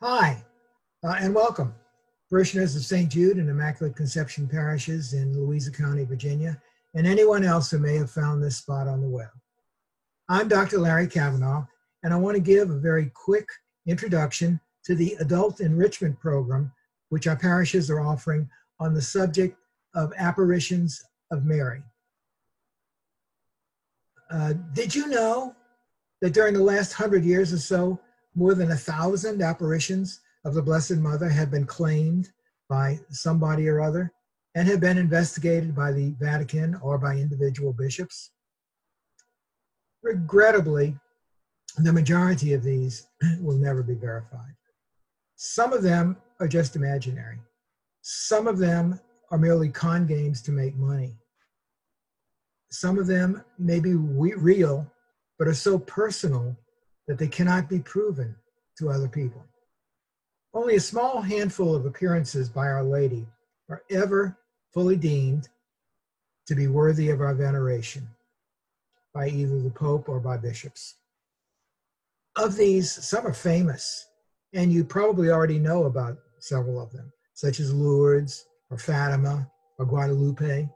Hi, and welcome. Parishioners of St. Jude and Immaculate Conception parishes in Louisa County, Virginia, and anyone else who may have found this spot on the web. I'm Dr. Larry Cavanaugh, and I want to give a very quick introduction to the Adult Enrichment Program, which our parishes are offering on the subject of apparitions of Mary. Did you know that during the last 100 years or so, more than 1,000 apparitions of the Blessed Mother have been claimed by somebody or other and have been investigated by the Vatican or by individual bishops? Regrettably, the majority of these will never be verified. Some of them are just imaginary. Some of them are merely con games to make money. Some of them may be real, but are so personal that they cannot be proven to other people. Only a small handful of appearances by Our Lady are ever fully deemed to be worthy of our veneration by either the Pope or by bishops. Of these, some are famous, and you probably already know about several of them, such as Lourdes or Fatima or Guadalupe.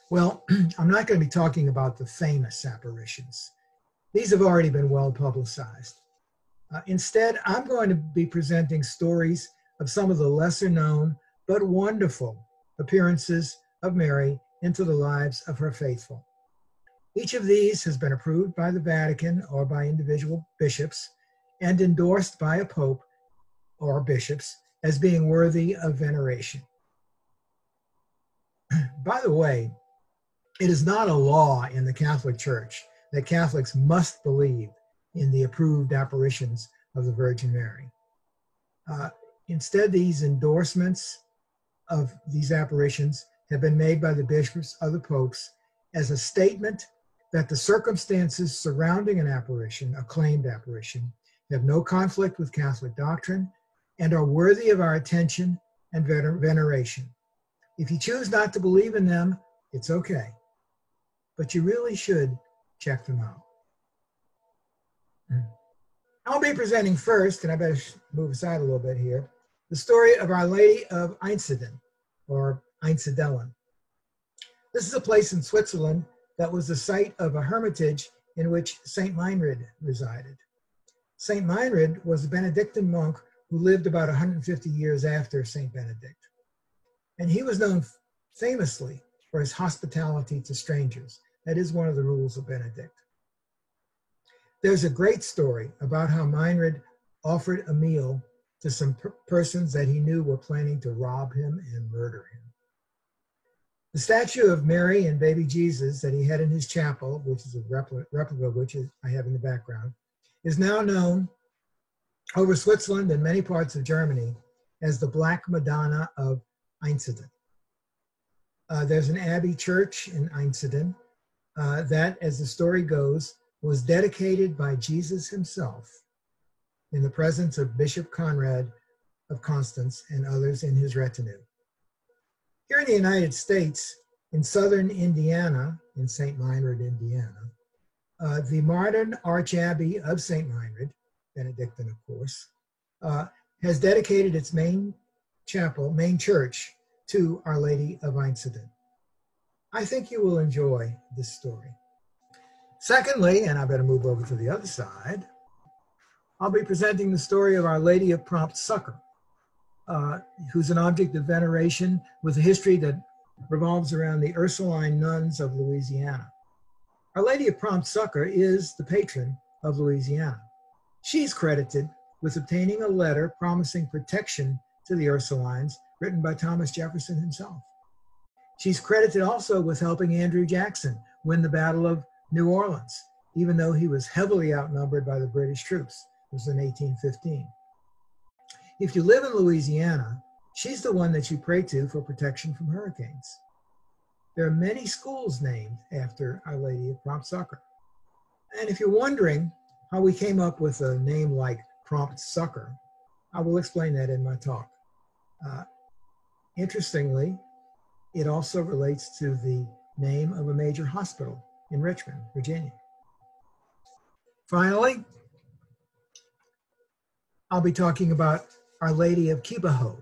Well, I'm not going to be talking about the famous apparitions. These have already been well publicized. Instead, I'm going to be presenting stories of some of the lesser known but wonderful appearances of Mary into the lives of her faithful. Each of these has been approved by the Vatican or by individual bishops and endorsed by a pope or bishops as being worthy of veneration. By the way, it is not a law in the Catholic Church that Catholics must believe in the approved apparitions of the Virgin Mary. Instead, these endorsements of these apparitions have been made by the bishops or the popes as a statement that the circumstances surrounding an apparition, a claimed apparition, have no conflict with Catholic doctrine and are worthy of our attention and veneration. If you choose not to believe in them, it's okay, but you really should check them out. I'll be presenting first, and I better move aside a little bit here, the story of Our Lady of Einsiedeln, or Einsiedeln. This is a place in Switzerland that was the site of a hermitage in which Saint Meinrad resided. Saint Meinrad was a Benedictine monk who lived about 150 years after Saint Benedict. And he was known famously for his hospitality to strangers. That is one of the rules of Benedict. There's a great story about how Meinrad offered a meal to some persons that he knew were planning to rob him and murder him. The statue of Mary and baby Jesus that he had in his chapel, which is a replica of which I have in the background, is now known over Switzerland and many parts of Germany as the Black Madonna of Einsiedeln. There's an abbey church in Einsiedeln that, as the story goes, was dedicated by Jesus himself in the presence of Bishop Conrad of Constance and others in his retinue. Here in the United States, in southern Indiana, in St. Meinrad, Indiana, the modern Archabbey of St. Meinrad, Benedictine of course, has dedicated its main church to Our Lady of Einsiedeln. I think you will enjoy this story. Secondly, and I better move over to the other side, I'll be presenting the story of Our Lady of Prompt Succor, who's an object of veneration with a history that revolves around the Ursuline nuns of Louisiana. Our Lady of Prompt Succor is the patron of Louisiana. She's credited with obtaining a letter promising protection to the Ursulines written by Thomas Jefferson himself. She's credited also with helping Andrew Jackson win the Battle of New Orleans, even though he was heavily outnumbered by the British troops. It was in 1815. If you live in Louisiana, she's the one that you pray to for protection from hurricanes. There are many schools named after Our Lady of Prompt Succor. And if you're wondering how we came up with a name like Prompt Succor, I will explain that in my talk. Interestingly, it also relates to the name of a major hospital in Richmond, Virginia. Finally, I'll be talking about Our Lady of Kibeho.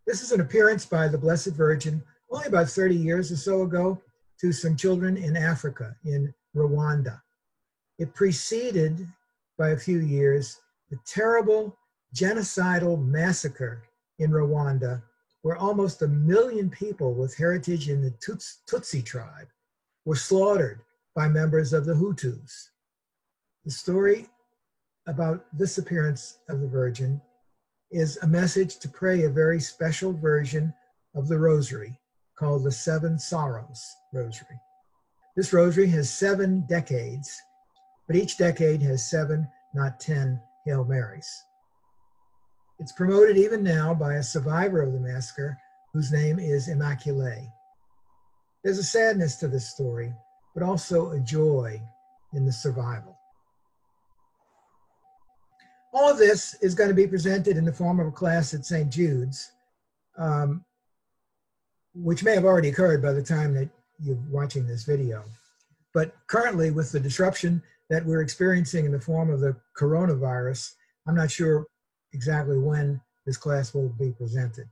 This is an appearance by the Blessed Virgin only about 30 years or so ago to some children in Africa, in Rwanda. It preceded by a few years the terrible genocidal massacre in Rwanda, where almost 1 million people with heritage in the Tutsi tribe were slaughtered by members of the Hutus. The story about this appearance of the Virgin is a message to pray a very special version of the Rosary called the Seven Sorrows Rosary. This Rosary has 7 decades, but each decade has 7, not 10, Hail Marys. It's promoted even now by a survivor of the massacre whose name is Immaculée. There's a sadness to this story, but also a joy in the survival. All of this is going to be presented in the form of a class at St. Jude's, which may have already occurred by the time that you're watching this video. But currently, with the disruption that we're experiencing in the form of the coronavirus, I'm not sure exactly when this class will be presented.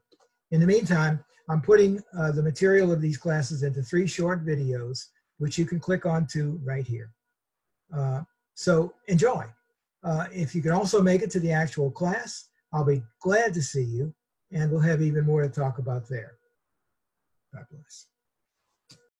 In the meantime, I'm putting the material of these classes into 3 short videos, which you can click onto right here. So enjoy. If you can also make it to the actual class, I'll be glad to see you, and we'll have even more to talk about there. God bless.